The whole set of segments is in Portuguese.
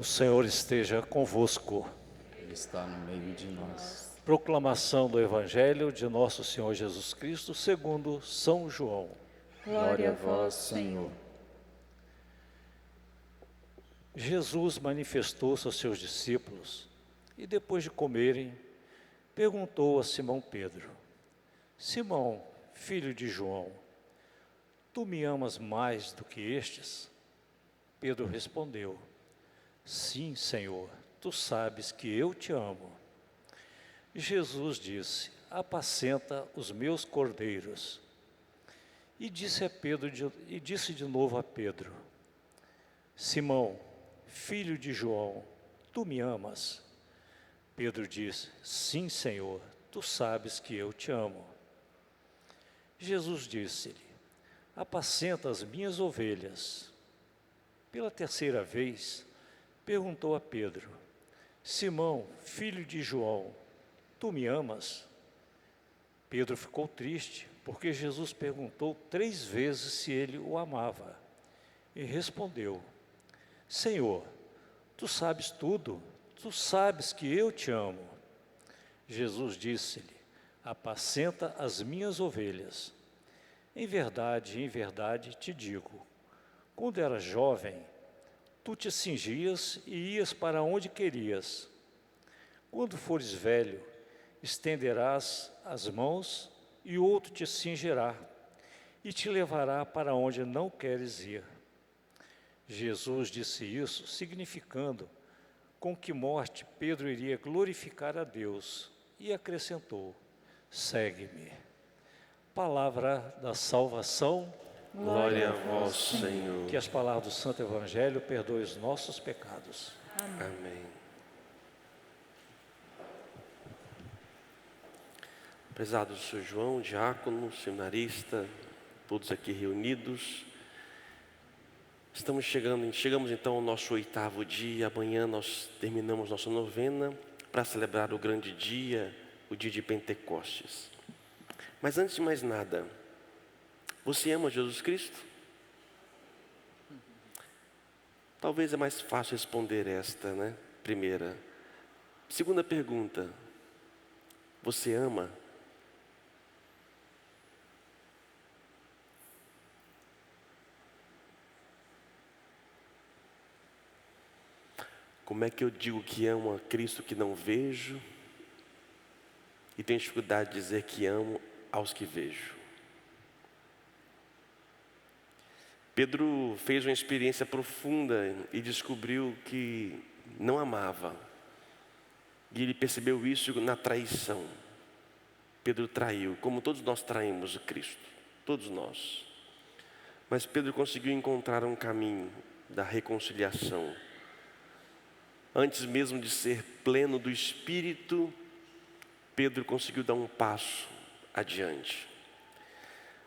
O Senhor esteja convosco. Ele está no meio de nós. Proclamação do Evangelho de Nosso Senhor Jesus Cristo segundo São João. Glória a vós, Senhor. Jesus manifestou-se aos seus discípulos e, depois de comerem, perguntou a Simão Pedro: Simão, filho de João, tu me amas mais do que estes? Pedro respondeu: Sim, Senhor, tu sabes que eu te amo. Jesus disse: Apacenta os meus cordeiros. E disse de novo a Pedro: Simão, filho de João, tu me amas? Pedro disse: Sim, Senhor, tu sabes que eu te amo. Jesus disse-lhe: Apacenta as minhas ovelhas. Pela terceira vez, perguntou a Pedro: Simão, filho de João, tu me amas? Pedro ficou triste, porque Jesus perguntou 3 vezes se ele o amava. E respondeu: Senhor, tu sabes tudo, tu sabes que eu te amo. Jesus disse-lhe: Apacenta as minhas ovelhas. Em verdade te digo, quando eras jovem, tu te cingias e ias para onde querias. Quando fores velho, estenderás as mãos e outro te cingirá e te levará para onde não queres ir. Jesus disse isso, significando com que morte Pedro iria glorificar a Deus, e acrescentou: Segue-me. Palavra da salvação. Glória a vós, Senhor. Que as palavras do Santo Evangelho perdoem os nossos pecados. Amém. Prezado Sr. João, diácono, seminarista, todos aqui reunidos, chegamos então ao nosso 8º dia. Amanhã nós terminamos nossa novena para celebrar o grande dia, o dia de Pentecostes. Mas antes de mais nada, você ama Jesus Cristo? Talvez é mais fácil responder esta, né? Primeira. Segunda pergunta: você ama? Como é que eu digo que amo a Cristo que não vejo e tenho dificuldade de dizer que amo aos que vejo? Pedro fez uma experiência profunda e descobriu que não amava. E ele percebeu isso na traição. Pedro traiu, como todos nós traímos o Cristo, todos nós. Mas Pedro conseguiu encontrar um caminho da reconciliação. Antes mesmo de ser pleno do Espírito, Pedro conseguiu dar um passo adiante.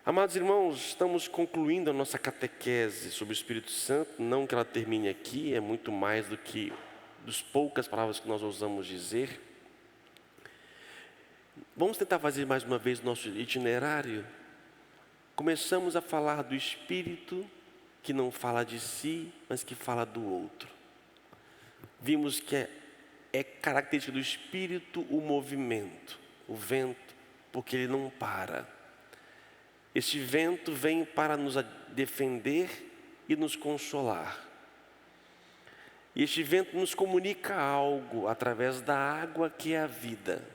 Amados irmãos, estamos concluindo a nossa catequese sobre o Espírito Santo. Não que ela termine aqui, é muito mais do que das poucas palavras que nós ousamos dizer. Vamos tentar fazer mais uma vez o nosso itinerário. Começamos a falar do Espírito, que não fala de si, mas que fala do outro. Vimos que é característica do Espírito o movimento, o vento, porque ele não para. Este vento vem para nos defender e nos consolar. E este vento nos comunica algo através da água que é a vida.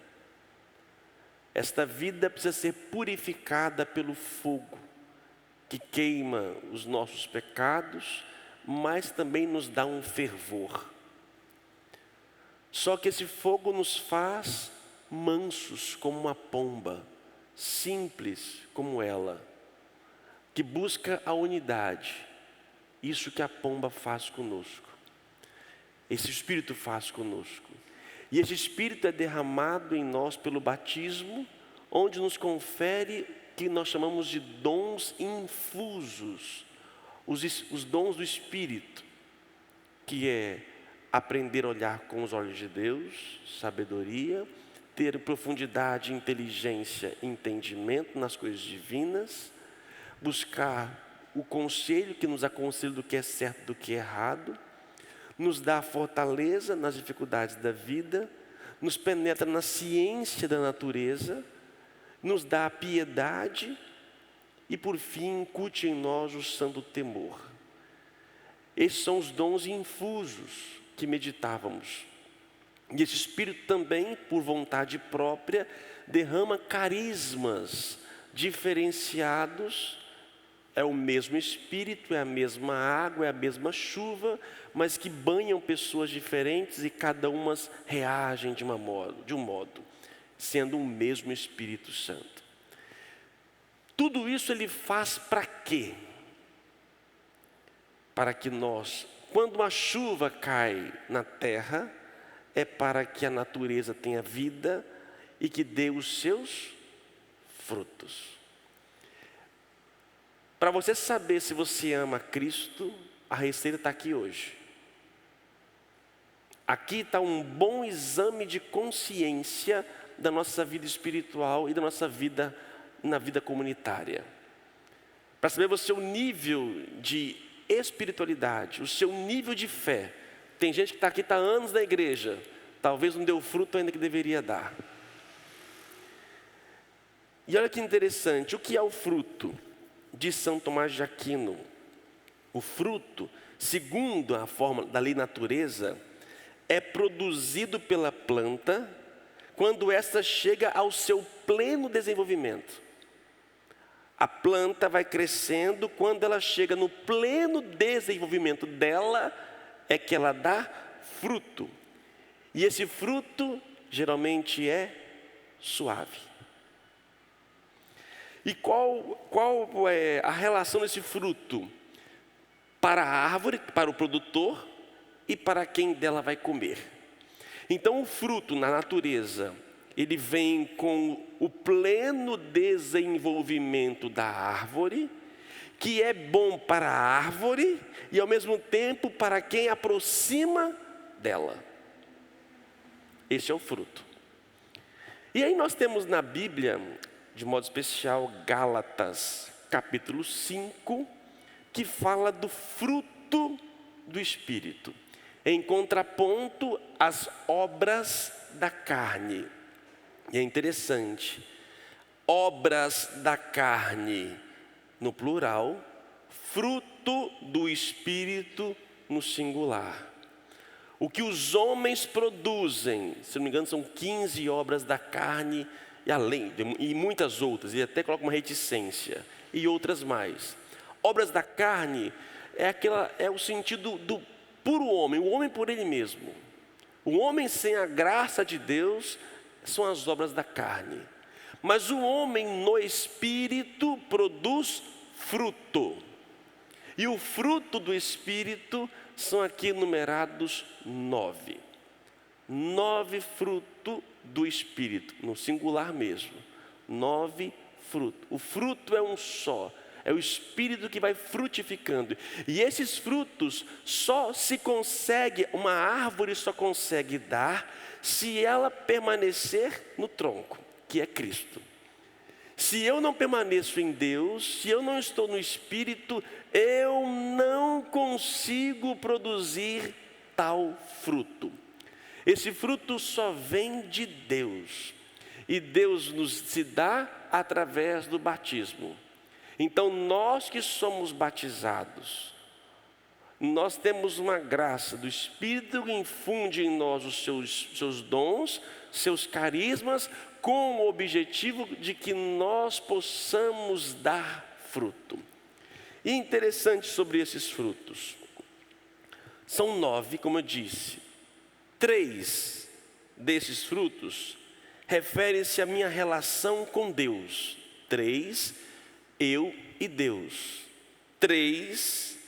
Esta vida precisa ser purificada pelo fogo, que queima os nossos pecados, mas também nos dá um fervor. Só que esse fogo nos faz mansos como uma pomba, simples como ela, que busca a unidade. Isso que a pomba faz conosco. Esse Espírito faz conosco. E esse Espírito é derramado em nós pelo batismo, onde nos confere que nós chamamos de dons infusos, os dons do Espírito, que é aprender a olhar com os olhos de Deus, sabedoria, ter profundidade, inteligência, entendimento nas coisas divinas, buscar o conselho que nos aconselha do que é certo e do que é errado, nos dá fortaleza nas dificuldades da vida, nos penetra na ciência da natureza, nos dá a piedade e, por fim, incute em nós o santo temor. Esses são os dons infusos que meditávamos. E esse Espírito também, por vontade própria, derrama carismas diferenciados. É o mesmo Espírito, é a mesma água, é a mesma chuva, mas que banham pessoas diferentes e cada uma reagem de um modo, sendo o mesmo Espírito Santo. Tudo isso ele faz para quê? Para que nós, quando a chuva cai na terra, é para que a natureza tenha vida e que dê os seus frutos. Para você saber se você ama Cristo, a receita está aqui hoje. Aqui está um bom exame de consciência da nossa vida espiritual e da nossa vida na vida comunitária. Para saber o seu nível de espiritualidade, o seu nível de fé. Tem gente que está aqui, está há anos na igreja, talvez não deu fruto ainda que deveria dar. E olha que interessante, o que é o fruto? De São Tomás de Aquino. O fruto, segundo a forma da lei natureza, é produzido pela planta quando esta chega ao seu pleno desenvolvimento. A planta vai crescendo, quando ela chega no pleno desenvolvimento dela, é que ela dá fruto. E esse fruto geralmente é suave. E qual é a relação desse fruto para a árvore, para o produtor e para quem dela vai comer? Então o fruto na natureza, ele vem com o pleno desenvolvimento da árvore, que é bom para a árvore e ao mesmo tempo para quem aproxima dela. Esse é o fruto. E aí nós temos na Bíblia, de modo especial, Gálatas, capítulo 5, que fala do fruto do Espírito, em contraponto às obras da carne. E é interessante, obras da carne no plural, fruto do Espírito no singular. O que os homens produzem, se não me engano, são 15 obras da carne, e além, e muitas outras, e até coloca uma reticência, e outras mais. Obras da carne é o sentido do puro homem, o homem por ele mesmo. O homem sem a graça de Deus são as obras da carne. Mas o homem no Espírito produz fruto. E o fruto do Espírito são aqui enumerados 9. 9 frutos do Espírito, no singular mesmo. 9 frutos. O fruto é um só. É o Espírito que vai frutificando. E esses frutos uma árvore só consegue dar se ela permanecer no tronco, que é Cristo. Se eu não permaneço em Deus, se eu não estou no Espírito, eu não consigo produzir tal fruto. Esse fruto só vem de Deus. E Deus se dá através do batismo. Então nós que somos batizados, nós temos uma graça do Espírito que infunde em nós os seus dons, seus carismas, com o objetivo de que nós possamos dar fruto. E interessante sobre esses frutos, são 9, como eu disse. 3 desses frutos referem-se à minha relação com Deus. 3, eu e Deus. 3,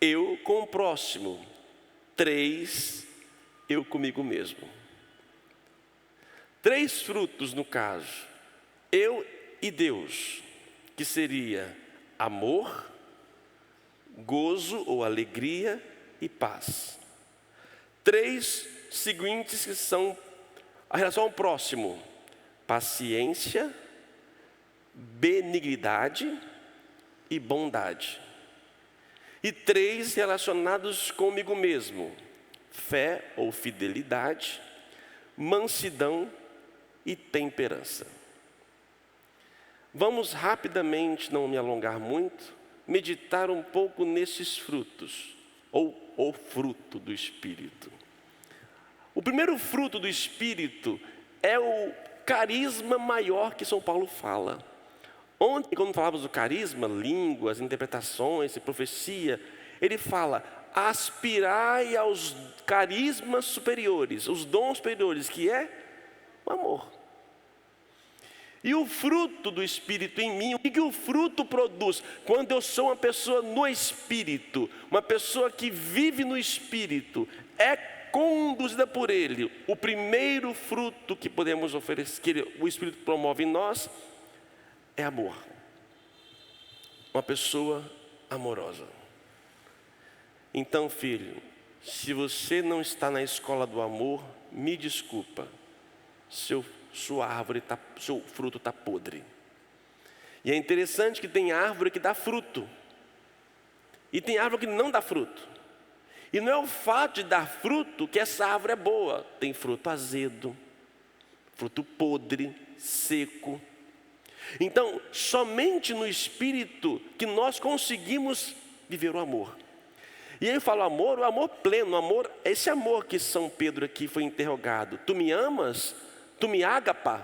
eu com o próximo. 3, eu comigo mesmo. 3 frutos no caso, eu e Deus, que seria amor, gozo ou alegria e paz. 3 seguintes que são a relação ao próximo: paciência, benignidade e bondade. E 3 relacionados comigo mesmo: fé ou fidelidade, mansidão e temperança. Vamos rapidamente, não me alongar muito, meditar um pouco nesses frutos, ou o fruto do Espírito. O primeiro fruto do Espírito é o carisma maior que São Paulo fala. Ontem, quando falávamos do carisma, línguas, interpretações e profecia, ele fala: aspirai aos carismas superiores, os dons superiores, que é o amor. E o fruto do Espírito em mim, o que o fruto produz? Quando eu sou uma pessoa no Espírito, uma pessoa que vive no Espírito, é conduzida por Ele. O primeiro fruto que podemos oferecer, que o Espírito promove em nós, é amor. Uma pessoa amorosa. Então, filho, se você não está na escola do amor, me desculpa, sua árvore, seu fruto está podre. E é interessante que tem árvore que dá fruto, e tem árvore que não dá fruto. E não é o fato de dar fruto que essa árvore é boa. Tem fruto azedo, fruto podre, seco. Então, somente no Espírito que nós conseguimos viver o amor. E aí eu falo amor, o amor pleno, o amor, esse amor que São Pedro aqui foi interrogado. Tu me amas? Tu me agapas?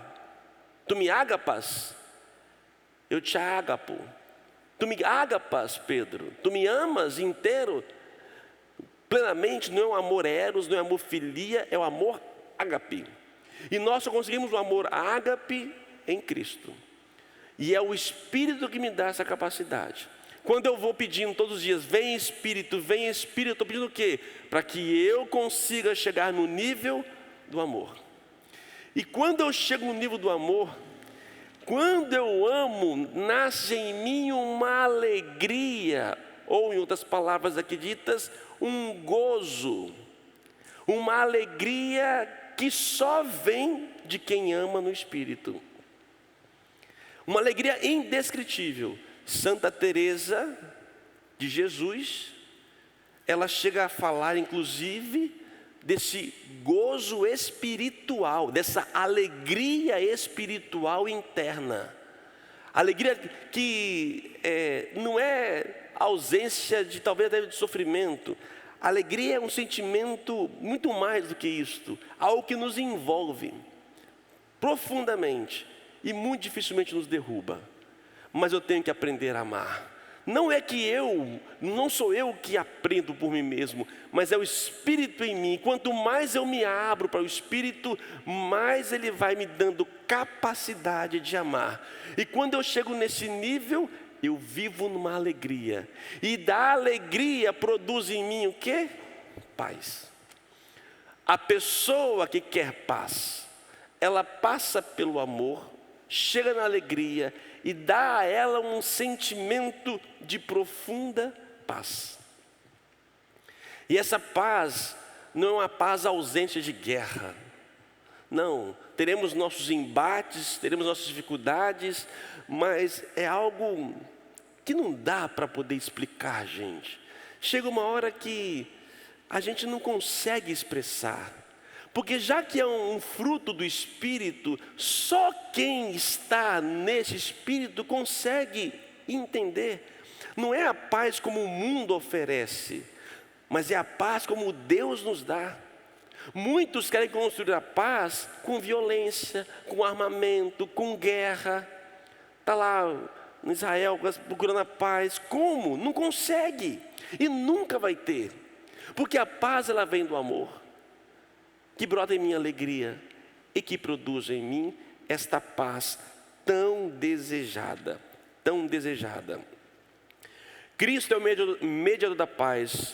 Eu te agapo. Tu me agapas, Pedro? Tu me amas inteiro? Plenamente, não é um amor eros, não é amor filia, é o amor ágape. E nós só conseguimos o amor ágape em Cristo. E é o Espírito que me dá essa capacidade. Quando eu vou pedindo todos os dias, vem Espírito, eu estou pedindo o quê? Para que eu consiga chegar no nível do amor. E quando eu chego no nível do amor, quando eu amo, nasce em mim uma alegria, ou em outras palavras aqui ditas, um gozo, uma alegria que só vem de quem ama no Espírito. Uma alegria indescritível. Santa Teresa de Jesus, ela chega a falar inclusive desse gozo espiritual, dessa alegria espiritual interna. Alegria que não é ausência de talvez até de sofrimento. Alegria é um sentimento muito mais do que isto, algo que nos envolve profundamente e muito dificilmente nos derruba. Mas eu tenho que aprender a amar. Não sou eu que aprendo por mim mesmo, mas é o Espírito em mim. Quanto mais eu me abro para o Espírito, mais Ele vai me dando capacidade de amar. E quando eu chego nesse nível, eu vivo numa alegria. E da alegria produz em mim o quê? Paz. A pessoa que quer paz, ela passa pelo amor, chega na alegria e dá a ela um sentimento de profunda paz. E essa paz não é uma paz ausente de guerra. Não, teremos nossos embates, teremos nossas dificuldades, mas é algo que não dá para poder explicar, gente. Chega uma hora que a gente não consegue expressar. Porque já que é um fruto do Espírito, só quem está nesse Espírito consegue entender. Não é a paz como o mundo oferece, mas é a paz como Deus nos dá. Muitos querem construir a paz com violência, com armamento, com guerra. Está lá em Israel procurando a paz. Como? Não consegue. E nunca vai ter. Porque a paz ela vem do amor, que brota em mim alegria e que produz em mim esta paz tão desejada, tão desejada. Cristo é o mediador da paz,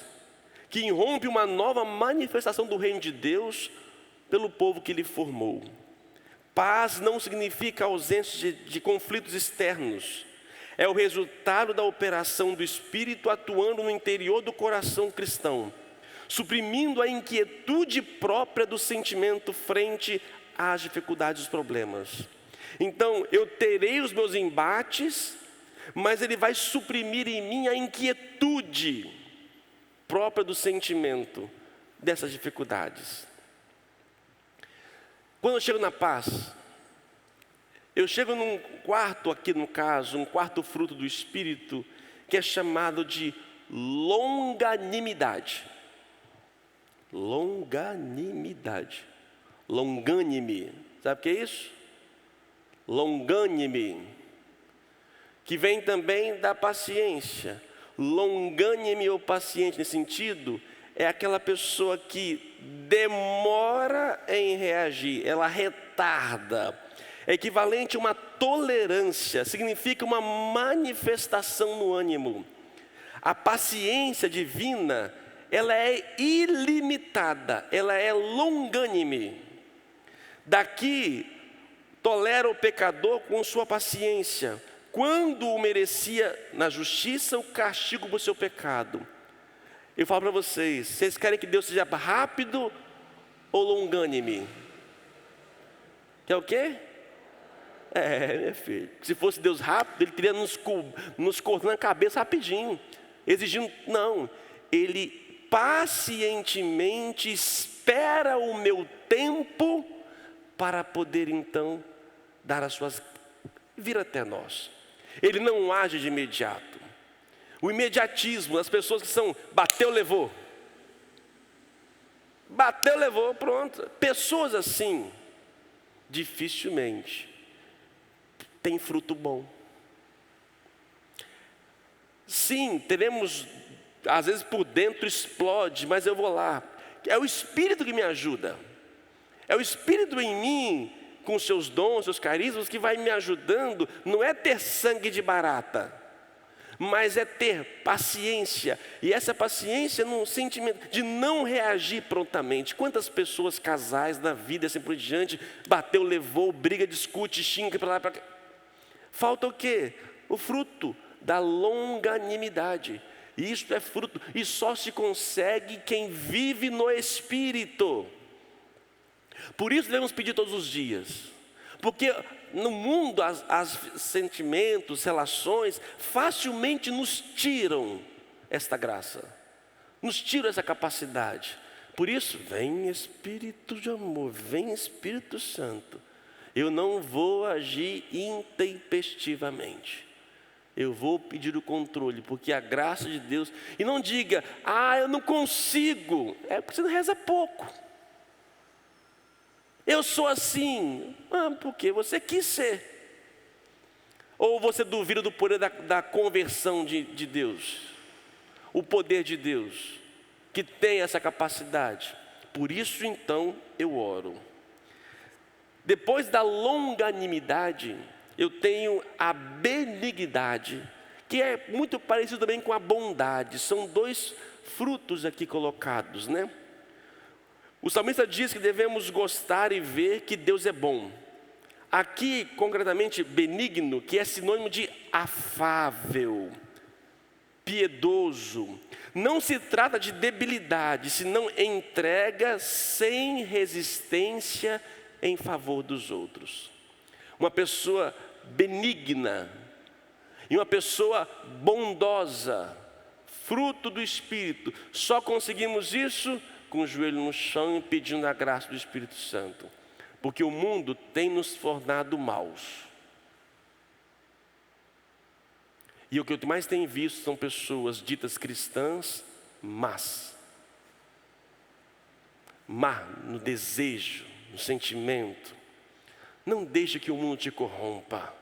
que irrompe uma nova manifestação do reino de Deus pelo povo que Ele formou. Paz não significa ausência de conflitos externos, é o resultado da operação do Espírito atuando no interior do coração cristão, suprimindo a inquietude própria do sentimento frente às dificuldades e os problemas. Então, eu terei os meus embates, mas Ele vai suprimir em mim a inquietude própria do sentimento dessas dificuldades. Quando eu chego na paz, eu chego num quarto aqui no caso, um quarto fruto do Espírito, que é chamado de longanimidade. Longanimidade. Longânime. Sabe o que é isso? Longânime. Que vem também da paciência. Longânime ou paciente nesse sentido é aquela pessoa que demora em reagir, ela retarda. É equivalente a uma tolerância, significa uma manifestação no ânimo. A paciência divina, ela é ilimitada, ela é longânime. Daqui, tolera o pecador com sua paciência, quando o merecia na justiça o castigo por seu pecado. Eu falo para vocês, vocês querem que Deus seja rápido ou longânime? Quer o quê? Meu filho, se fosse Deus rápido, Ele teria nos cortando a cabeça rapidinho, exigindo, não, Ele pacientemente espera o meu tempo, para poder então dar as suas, vir até nós. Ele não age de imediato. O imediatismo, as pessoas que são, bateu, levou. Bateu, levou, pronto. Pessoas assim, dificilmente tem fruto bom. Sim, teremos, às vezes por dentro explode, mas eu vou lá. É o Espírito que me ajuda. É o Espírito em mim, com seus dons, seus carismas, que vai me ajudando. Não é ter sangue de barata, mas é ter paciência. E essa paciência num sentimento de não reagir prontamente. Quantas pessoas, casais na vida, assim por diante, bateu, levou, briga, discute, xinga para lá, para cá. Falta o quê? O fruto da longanimidade. E isso é fruto, e só se consegue quem vive no Espírito. Por isso devemos pedir todos os dias. Porque no mundo, as sentimentos, relações, facilmente nos tiram esta graça. Nos tiram essa capacidade. Por isso, vem Espírito de amor, vem Espírito Santo. Eu não vou agir intempestivamente. Eu vou pedir o controle, porque a graça de Deus... E não diga, eu não consigo. É porque você não reza pouco. Eu sou assim. Porque você quis ser. Ou você duvida do poder da conversão de Deus. O poder de Deus, que tem essa capacidade. Por isso então eu oro. Depois da longanimidade, eu tenho a benignidade, que é muito parecido também com a bondade. São dois frutos aqui colocados, né? O salmista diz que devemos gostar e ver que Deus é bom. Aqui, concretamente, benigno, que é sinônimo de afável, piedoso. Não se trata de debilidade, senão entrega sem resistência em favor dos outros. Uma pessoa benigna e uma pessoa bondosa, fruto do Espírito. Só conseguimos isso com o joelho no chão e pedindo a graça do Espírito Santo. Porque o mundo tem nos tornado maus. E o que eu mais tenho visto são pessoas ditas cristãs, más no desejo, no sentimento. Não deixe que o mundo te corrompa.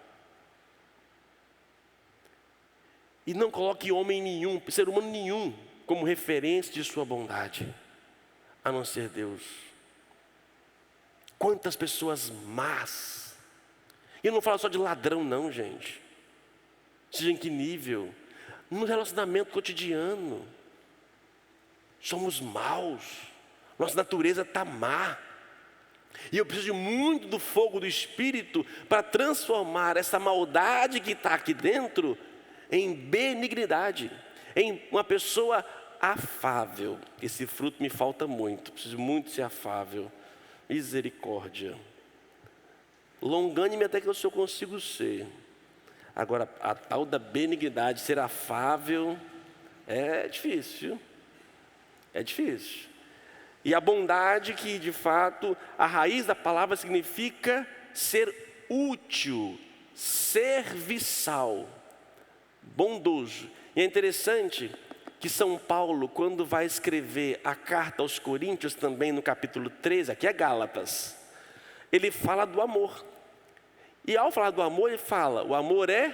E não coloque homem nenhum, ser humano nenhum, como referência de sua bondade, a não ser Deus. Quantas pessoas más. E eu não falo só de ladrão não, gente. Seja em que nível. No relacionamento cotidiano. Somos maus. Nossa natureza está má. E eu preciso muito do fogo do Espírito para transformar essa maldade que está aqui dentro em benignidade, em uma pessoa afável. Esse fruto me falta muito, preciso muito ser afável. Misericórdia. Longânime até que eu consigo ser. Agora, a tal da benignidade, ser afável, é difícil. É difícil. E a bondade, que de fato a raiz da palavra significa ser útil, serviçal, bondoso. E é interessante que São Paulo, quando vai escrever a carta aos Coríntios, também no capítulo 13, aqui é Gálatas, ele fala do amor. E ao falar do amor, ele fala: o amor é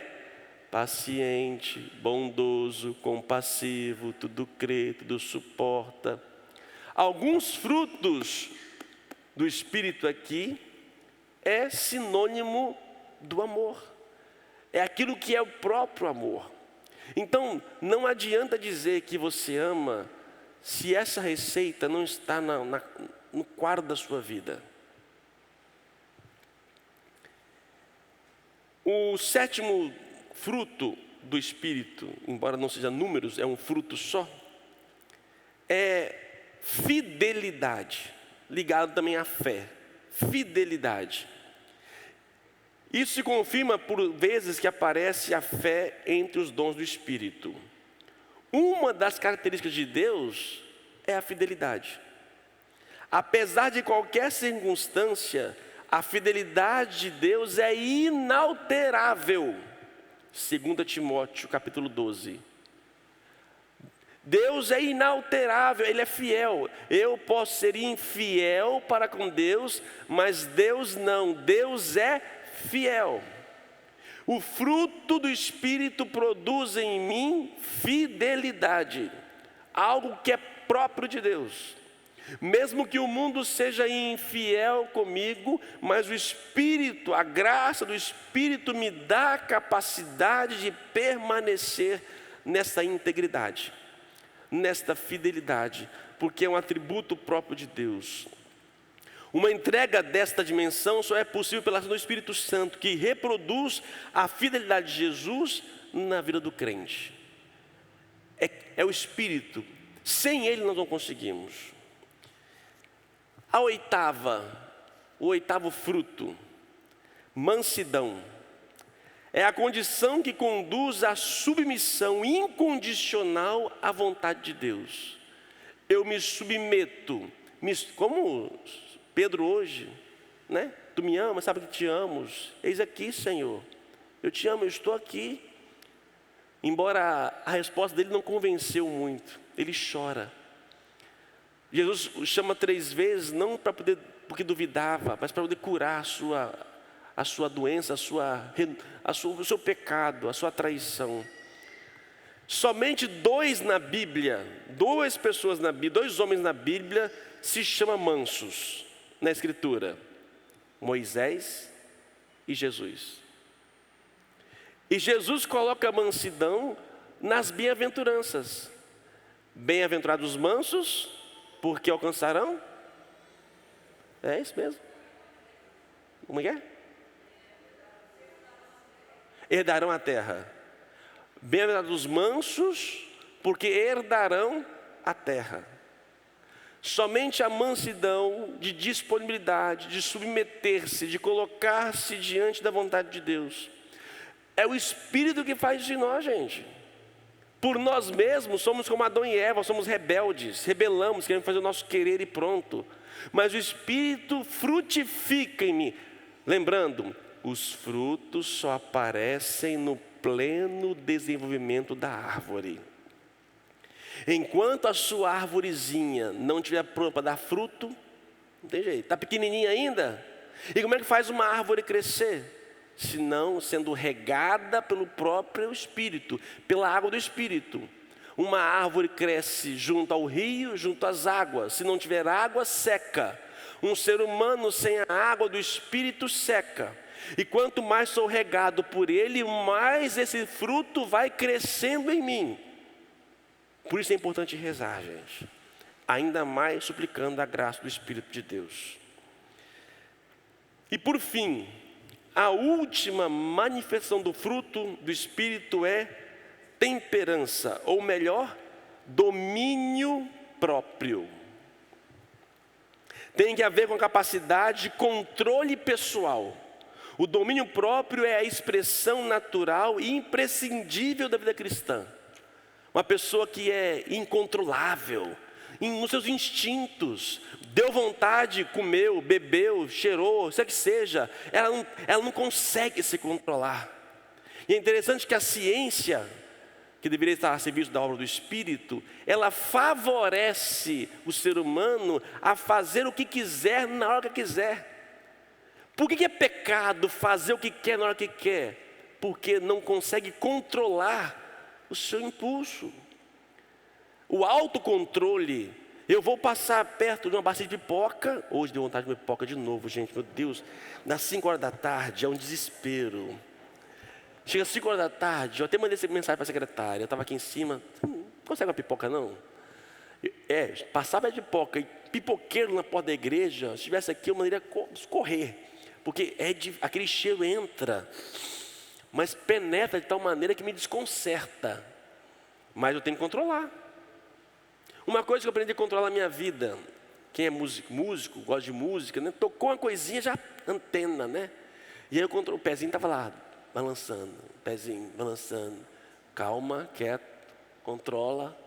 paciente, bondoso, compassivo, tudo crê, tudo suporta. Alguns frutos do Espírito aqui é sinônimo do amor. É aquilo que é o próprio amor. Então, não adianta dizer que você ama se essa receita não está no quadro da sua vida. O sétimo fruto do Espírito, embora não seja números, é um fruto só, é fidelidade, ligado também à fé. Fidelidade. Isso se confirma por vezes que aparece a fé entre os dons do Espírito. Uma das características de Deus é a fidelidade. Apesar de qualquer circunstância, a fidelidade de Deus é inalterável. 2 Timóteo capítulo 12. Deus é inalterável, Ele é fiel. Eu posso ser infiel para com Deus, mas Deus não, Deus é fiel. O fruto do Espírito produz em mim fidelidade, algo que é próprio de Deus. Mesmo que o mundo seja infiel comigo, mas o Espírito, a graça do Espírito me dá a capacidade de permanecer nessa integridade, nesta fidelidade, porque é um atributo próprio de Deus. Uma entrega desta dimensão só é possível pela ação do Espírito Santo, que reproduz a fidelidade de Jesus na vida do crente. É o Espírito, sem Ele nós não conseguimos. O oitavo fruto, mansidão, é a condição que conduz à submissão incondicional à vontade de Deus. Eu me submeto, como Pedro hoje, né? Tu me amas, sabe que te amo. Eis aqui, Senhor, eu te amo, eu estou aqui. Embora a resposta dele não convenceu muito, ele chora. Jesus o chama 3 vezes, não porque duvidava, mas para poder curar a sua doença, o seu pecado, a sua traição. Somente 2 pessoas na Bíblia, 2 homens na Bíblia se chamam mansos na Escritura: Moisés e Jesus. E Jesus coloca a mansidão nas bem-aventuranças. Bem-aventurados os mansos, porque alcançarão? É isso mesmo. Como é que é? Herdarão a terra. Bem-aventurados os mansos, porque herdarão a terra. Somente a mansidão de disponibilidade, de submeter-se, de colocar-se diante da vontade de Deus. É o Espírito que faz de nós, gente. Por nós mesmos somos como Adão e Eva, somos rebeldes, rebelamos, queremos fazer o nosso querer e pronto. Mas o Espírito frutifica em mim. Lembrando, os frutos só aparecem no pleno desenvolvimento da árvore. Enquanto a sua árvorezinha não estiver pronta para dar fruto, não tem jeito, está pequenininha ainda. E como é que faz uma árvore crescer? Se não sendo regada pelo próprio Espírito, pela água do Espírito. Uma árvore cresce junto ao rio, junto às águas. Se não tiver água, seca. Um ser humano sem a água do Espírito seca. E quanto mais sou regado por Ele, mais esse fruto vai crescendo em mim. Por isso é importante rezar, gente. Ainda mais suplicando a graça do Espírito de Deus. E por fim, a última manifestação do fruto do Espírito é temperança, ou melhor, domínio próprio. Tem que haver com a capacidade de controle pessoal. O domínio próprio é a expressão natural e imprescindível da vida cristã. Uma pessoa que é incontrolável, nos seus instintos. Deu vontade, comeu, bebeu, cheirou, sei que seja. Ela não consegue se controlar. E é interessante que a ciência, que deveria estar a serviço da obra do Espírito, ela favorece o ser humano a fazer o que quiser na hora que quiser. Por que é pecado fazer o que quer na hora que quer? Porque não consegue controlar o seu impulso. O autocontrole. Eu vou passar perto de uma bacia de pipoca. Hoje deu vontade de comer pipoca de novo, gente, meu Deus. Das 5 horas da tarde, é um desespero. Chega às 5 horas da tarde, eu até mandei essa mensagem para a secretária. Eu estava aqui em cima. Não consegue uma pipoca, não? Passava a pipoca e pipoqueiro na porta da igreja. Se estivesse aqui, eu mandaria correr. Porque aquele cheiro entra, mas penetra de tal maneira que me desconcerta. Mas eu tenho que controlar. Uma coisa que eu aprendi a controlar na minha vida, quem é músico, gosta de música, né? Tocou uma coisinha, já antena, né? E aí o pezinho estava lá, balançando, pezinho, balançando. Calma, quieto, controla.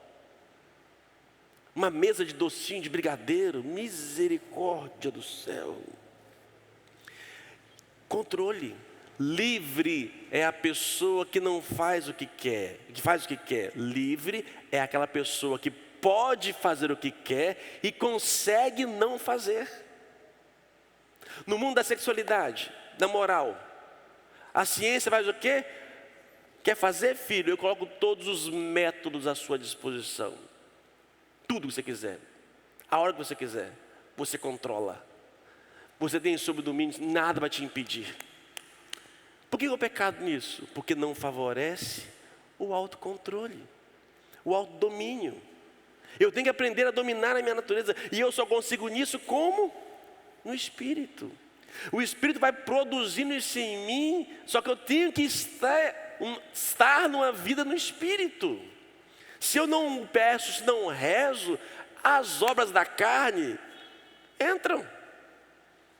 Uma mesa de docinho, de brigadeiro, misericórdia do céu. Controle. Livre é a pessoa que não faz o que quer, que faz o que quer. Livre é aquela pessoa que pode fazer o que quer e consegue não fazer. No mundo da sexualidade, da moral, a ciência faz o quê? Quer fazer, filho? Eu coloco todos os métodos à sua disposição. Tudo que você quiser, a hora que você quiser, você controla. Você tem sob domínio, nada vai te impedir. Por que é o pecado nisso? Porque não favorece o autocontrole, o autodomínio. Eu tenho que aprender a dominar a minha natureza. E eu só consigo nisso como? No Espírito. O Espírito vai produzindo isso em mim. Só que eu tenho que estar numa vida no Espírito. Se eu não peço, se não rezo, as obras da carne entram.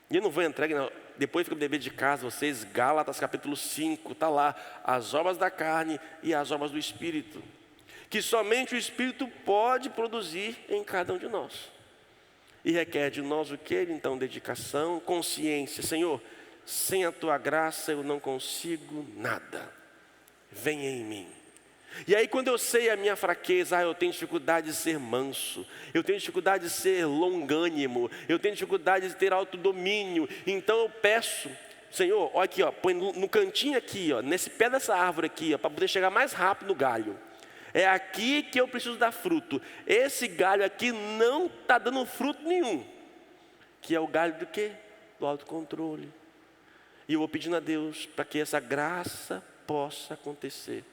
E eu não vou entrar, não. Depois fica o dever de casa, vocês, Gálatas capítulo 5, está lá. As obras da carne e as obras do Espírito. Que somente o Espírito pode produzir em cada um de nós. E requer de nós o que? Então, dedicação, consciência. Senhor, sem a Tua graça eu não consigo nada. Venha em mim. E aí quando eu sei a minha fraqueza, eu tenho dificuldade de ser manso, eu tenho dificuldade de ser longânimo, eu tenho dificuldade de ter autodomínio. Então eu peço, Senhor, olha aqui, ó, põe no cantinho aqui, ó, nesse pé dessa árvore aqui, para poder chegar mais rápido no galho. É aqui que eu preciso dar fruto. Esse galho aqui não está dando fruto nenhum. Que é o galho do quê? Do autocontrole. E eu vou pedindo a Deus para que essa graça possa acontecer.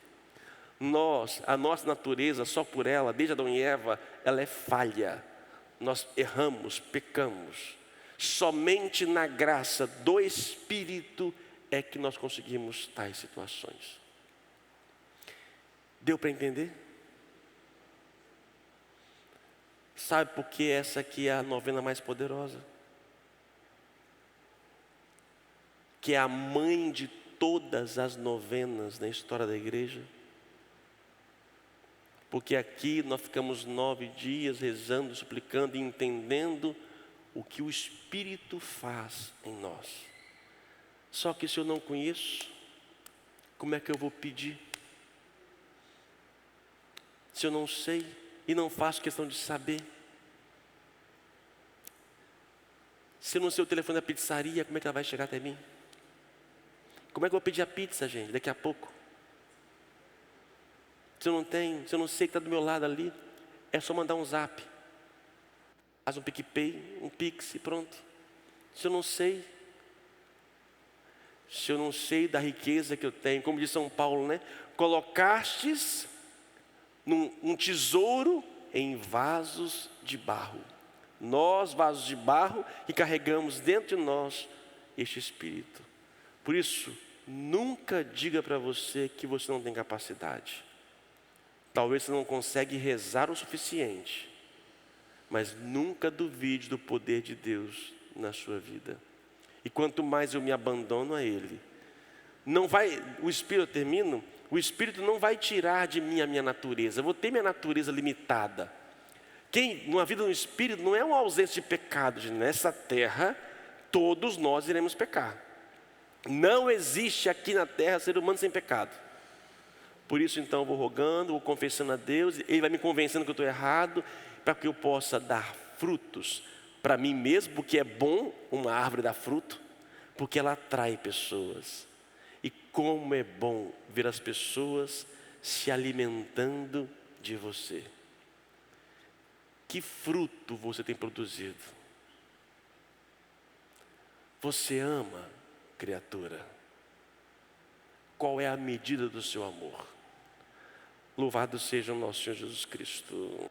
A nossa natureza, só por ela, desde Adão e Eva, ela é falha. Nós erramos, pecamos. Somente na graça do Espírito é que nós conseguimos tais situações. Deu para entender? Sabe por que essa aqui é a novena mais poderosa? Que é a mãe de todas as novenas na história da igreja. Porque aqui nós ficamos 9 dias rezando, suplicando e entendendo o que o Espírito faz em nós. Só que se eu não conheço, como é que eu vou pedir? Se eu não sei e não faço questão de saber. Se eu não sei o telefone da pizzaria, como é que ela vai chegar até mim? Como é que eu vou pedir a pizza, gente, daqui a pouco? Se eu não sei que está do meu lado ali, é só mandar um zap. Faz um PicPay, um Pix e pronto. Se eu não sei da riqueza que eu tenho, como diz São Paulo, né? Colocastes um tesouro em vasos de barro. Nós, vasos de barro, que carregamos dentro de nós este Espírito. Por isso, nunca diga para você que você não tem capacidade. Talvez você não consegue rezar o suficiente, mas nunca duvide do poder de Deus na sua vida. E quanto mais eu me abandono a Ele, o Espírito não vai tirar de mim a minha natureza. Eu vou ter minha natureza limitada. Uma vida no Espírito não é uma ausência de pecado, gente. Nessa terra, todos nós iremos pecar. Não existe aqui na terra ser humano sem pecado. Por isso então eu vou rogando, vou confessando a Deus, Ele vai me convencendo que eu estou errado, para que eu possa dar frutos para mim mesmo, porque é bom uma árvore dar fruto, porque ela atrai pessoas. E como é bom ver as pessoas se alimentando de você. Que fruto você tem produzido? Você ama, criatura? Qual é a medida do seu amor? Louvado seja o nosso Senhor Jesus Cristo.